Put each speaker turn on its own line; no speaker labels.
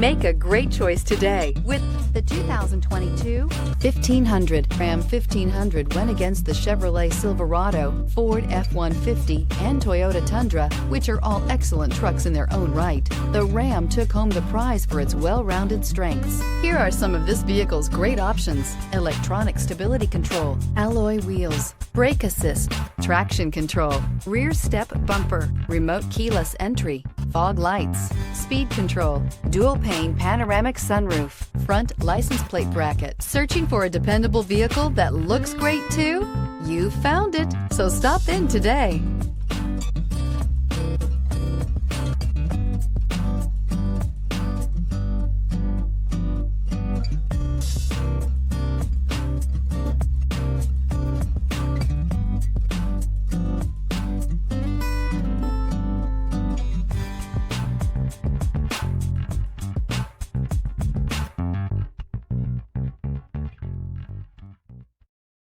Make a great choice today with
The 2022 1500. Ram 1500 went against the Chevrolet Silverado, Ford F-150, and Toyota Tundra, which are all excellent trucks in their own right. The Ram took home the prize for its well-rounded strengths. Here are some of this vehicle's great options: electronic stability control, alloy wheels, brake assist, traction control, rear step bumper, remote keyless entry, fog lights, speed control, dual pane panoramic sunroof, front license plate bracket. Searching for a dependable vehicle that looks great too? You found it, so stop in today.